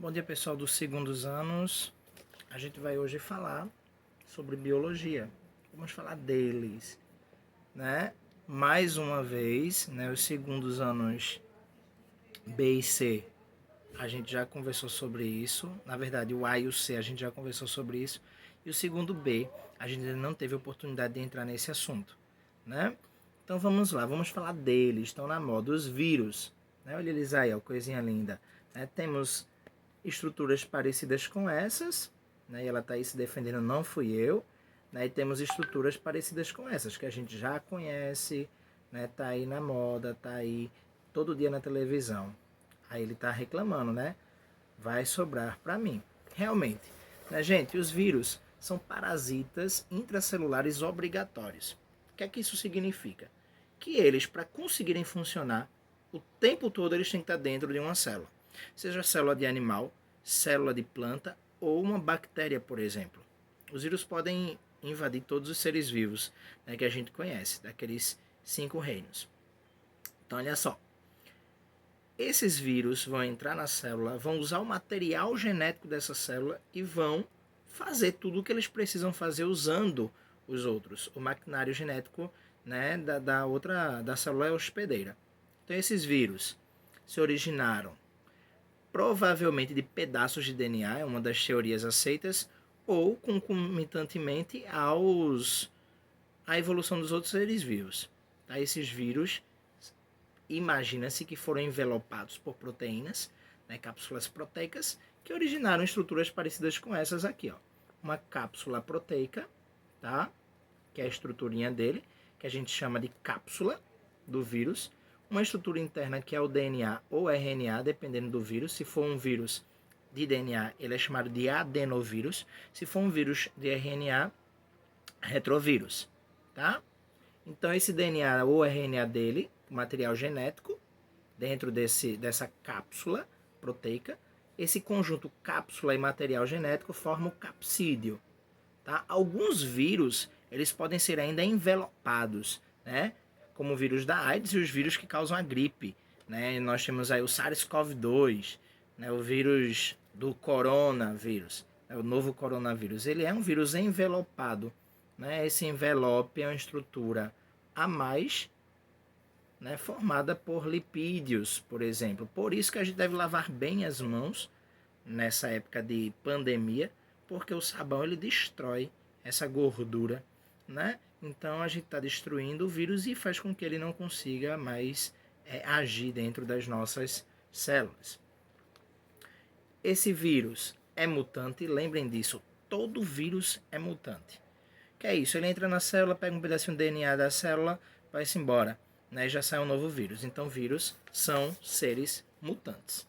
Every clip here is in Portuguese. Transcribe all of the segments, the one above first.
Bom dia, pessoal dos segundos anos. A gente vai hoje falar sobre biologia. Vamos falar deles, né? Mais uma vez, né, os segundos anos B e C, a gente já conversou sobre isso. Na verdade, o A e o C, a gente já conversou sobre isso. E o segundo B, a gente ainda não teve oportunidade de entrar nesse assunto, né? Então vamos lá, vamos falar deles. Estão na moda os vírus, né? Olha eles aí, ó, coisinha linda. Temos estruturas parecidas com essas, né? E ela está aí se defendendo, não fui eu. Né? E temos estruturas parecidas com essas, que a gente já conhece, né? Tá aí na moda, tá aí todo dia na televisão. Aí ele está reclamando, né? Vai sobrar para mim. Realmente, né, gente? Os vírus são parasitas intracelulares obrigatórios. O que é que isso significa? Que eles, para conseguirem funcionar, o tempo todo eles têm que estar dentro de uma célula. Seja célula de animal, célula de planta ou uma bactéria, por exemplo. Os vírus podem invadir todos os seres vivos, né, que a gente conhece, daqueles 5 reinos. Então, olha só. Esses vírus vão entrar na célula, vão usar o material genético dessa célula e vão fazer tudo o que eles precisam fazer usando os outros, o maquinário genético, né, da célula hospedeira. Então esses vírus se originaram provavelmente de pedaços de DNA, é uma das teorias aceitas, ou concomitantemente à evolução dos outros seres vivos. Tá? Esses vírus, imagina-se que foram envelopados por proteínas, né, cápsulas proteicas, que originaram estruturas parecidas com essas aqui. Ó. Uma cápsula proteica, tá? Que é a estruturinha dele, que a gente chama de cápsula do vírus. Uma estrutura interna que é o DNA ou RNA, dependendo do vírus. Se for um vírus de DNA, ele é chamado de adenovírus. Se for um vírus de RNA, retrovírus, tá? Então esse DNA ou RNA dele, o material genético, dentro dessa cápsula proteica, esse conjunto cápsula e material genético forma o capsídeo. Tá? Alguns vírus eles podem ser ainda envelopados, né? Como o vírus da AIDS e os vírus que causam a gripe. Né? Nós temos aí o SARS-CoV-2, né? O vírus do coronavírus, né? O novo coronavírus. Ele é um vírus envelopado. Né? Esse envelope é uma estrutura a mais, né? Formada por lipídios, por exemplo. Por isso que a gente deve lavar bem as mãos nessa época de pandemia, porque o sabão ele destrói essa gordura, né? Então a gente está destruindo o vírus e faz com que ele não consiga mais agir dentro das nossas células. Esse vírus é mutante, lembrem disso, todo vírus é mutante. Que é isso, ele entra na célula, pega um pedacinho de DNA da célula, vai-se embora, né? E já sai um novo vírus. Então vírus são seres mutantes.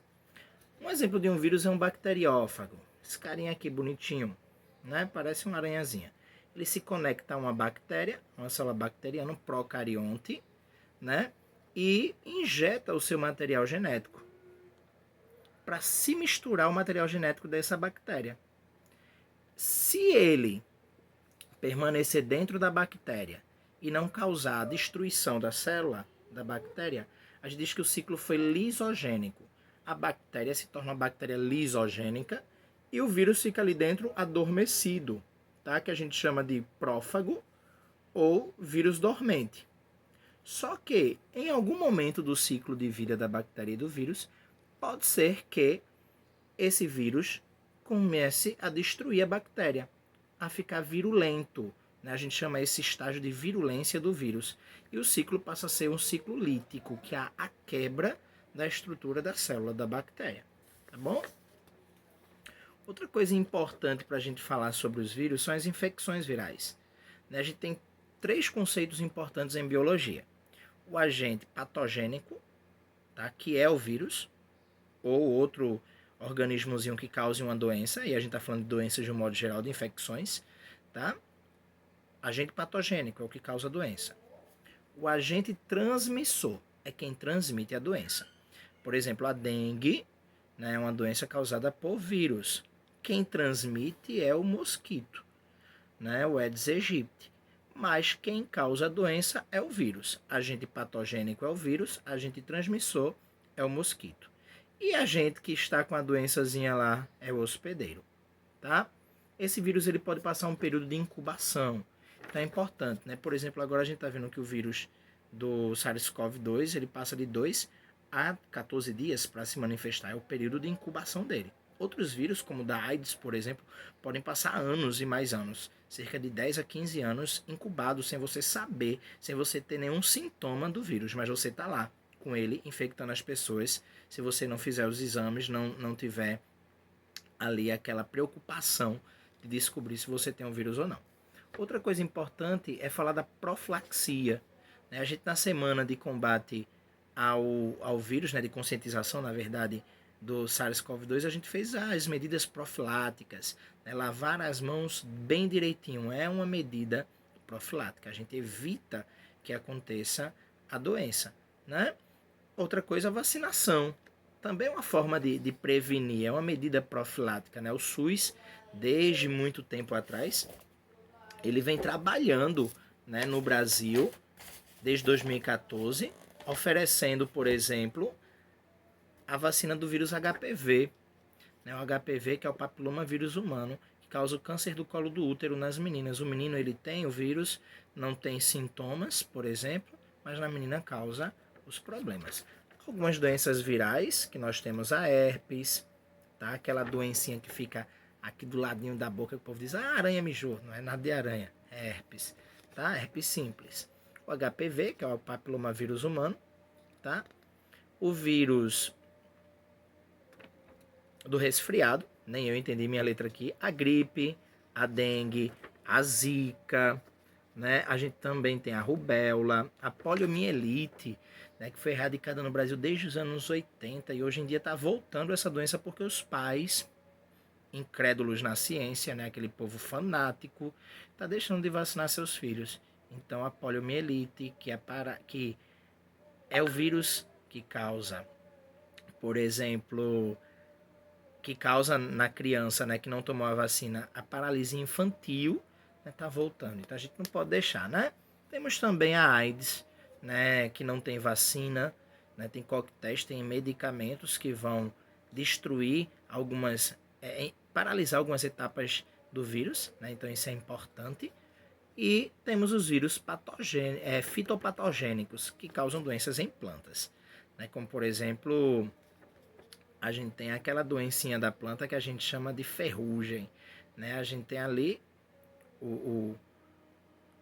Um exemplo de um vírus é um bacteriófago. Esse carinha aqui bonitinho, né? Parece uma aranhazinha. Ele se conecta a uma bactéria, uma célula bacteriana, um procarionte, né? E injeta o seu material genético para se misturar ao material genético dessa bactéria. Se ele permanecer dentro da bactéria e não causar a destruição da célula da bactéria, a gente diz que o ciclo foi lisogênico. A bactéria se torna uma bactéria lisogênica e o vírus fica ali dentro adormecido, tá? Que a gente chama de prófago ou vírus dormente. Só que em algum momento do ciclo de vida da bactéria e do vírus, pode ser que esse vírus comece a destruir a bactéria, a ficar virulento. Né? A gente chama esse estágio de virulência do vírus. E o ciclo passa a ser um ciclo lítico, que é a quebra da estrutura da célula da bactéria. Tá bom? Outra coisa importante para a gente falar sobre os vírus são as infecções virais. Né? A gente tem 3 conceitos importantes em biologia. O agente patogênico, tá? Que é o vírus, ou outro organismozinho que cause uma doença, e a gente está falando de doenças de um modo geral, de infecções, tá? Agente patogênico é o que causa a doença. O agente transmissor é quem transmite a doença. Por exemplo, a dengue, né, é uma doença causada por vírus. Quem transmite é o mosquito, né, o Aedes aegypti. Mas quem causa a doença é o vírus. Agente patogênico é o vírus, agente transmissor é o mosquito. E a gente que está com a doençazinha lá é o hospedeiro, tá? Esse vírus ele pode passar um período de incubação. Então é importante, né? Por exemplo, agora a gente está vendo que o vírus do SARS-CoV-2 ele passa de 2 a 14 dias para se manifestar. É o período de incubação dele. Outros vírus, como o da AIDS, por exemplo, podem passar anos e mais anos, cerca de 10 a 15 anos incubados sem você saber, sem você ter nenhum sintoma do vírus, mas você está lá com ele infectando as pessoas. Se você não fizer os exames, não tiver ali aquela preocupação de descobrir se você tem um vírus ou não. Outra coisa importante é falar da profilaxia. A gente na semana de combate ao vírus, né, de conscientização, na verdade, do SARS-CoV-2, a gente fez as medidas profiláticas. Né, lavar as mãos bem direitinho é uma medida profilática. A gente evita que aconteça a doença. Né? Outra coisa, a vacinação. Também é uma forma de prevenir, é uma medida profilática. Né? O SUS, desde muito tempo atrás, ele vem trabalhando, né, no Brasil, desde 2014, oferecendo, por exemplo, a vacina do vírus HPV. Né? O HPV, que é o papiloma vírus humano, que causa o câncer do colo do útero nas meninas. O menino ele tem o vírus, não tem sintomas, por exemplo, mas na menina causa os problemas. Algumas doenças virais, que nós temos a herpes, tá? Aquela doencinha que fica aqui do ladinho da boca, que o povo diz, aranha mijou, não é nada de aranha, é herpes, tá? Herpes simples. O HPV, que é o papilomavírus humano, tá? O vírus do resfriado, nem eu entendi minha letra aqui, a gripe, a dengue, a zika, né? A gente também tem a rubéola, a poliomielite, né, que foi erradicada no Brasil desde os anos 80 e hoje em dia está voltando essa doença porque os pais, incrédulos na ciência, né, aquele povo fanático, está deixando de vacinar seus filhos. Então a poliomielite, que é o vírus que causa, por exemplo, que causa na criança, né, que não tomou a vacina, a paralisia infantil, né, tá voltando. Então a gente não pode deixar, né? Temos também a AIDS, né, que não tem vacina, né, tem coquetéis, tem medicamentos que vão destruir algumas, paralisar algumas etapas do vírus, né? Então isso é importante. E temos os vírus fitopatogênicos que causam doenças em plantas, né? Como por exemplo, a gente tem aquela doencinha da planta que a gente chama de ferrugem, né? A gente tem ali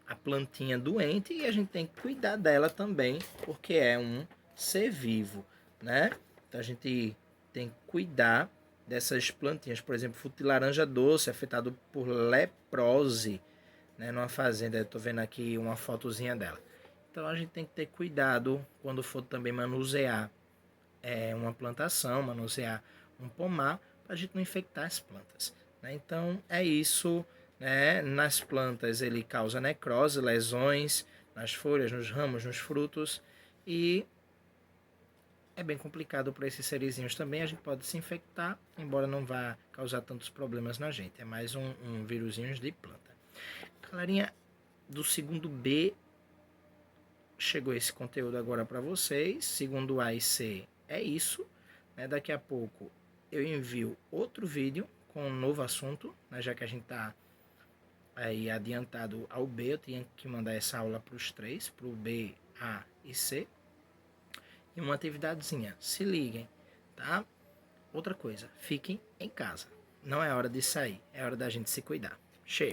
a plantinha doente e a gente tem que cuidar dela também, porque é um ser vivo, né? Então a gente tem que cuidar dessas plantinhas, por exemplo, fruto de laranja doce afetado por leprose, né? Numa fazenda, eu tô vendo aqui uma fotozinha dela. Então a gente tem que ter cuidado quando for também manusear uma plantação, manusear um pomar, para a gente não infectar as plantas. Né? Então é isso. Né? Nas plantas ele causa necrose, lesões nas folhas, nos ramos, nos frutos e é bem complicado para esses serizinhos também. A gente pode se infectar, embora não vá causar tantos problemas na gente. É mais um vírusinho de planta. Galerinha, do segundo B chegou esse conteúdo agora para vocês. Segundo A e C é isso. Né? Daqui a pouco eu envio outro vídeo com um novo assunto, né? Já que a gente está aí adiantado ao B, eu tinha que mandar essa aula para os três, para o B, A e C. E uma atividadezinha, se liguem, tá? Outra coisa, fiquem em casa. Não é hora de sair, é hora da gente se cuidar. Cheiro!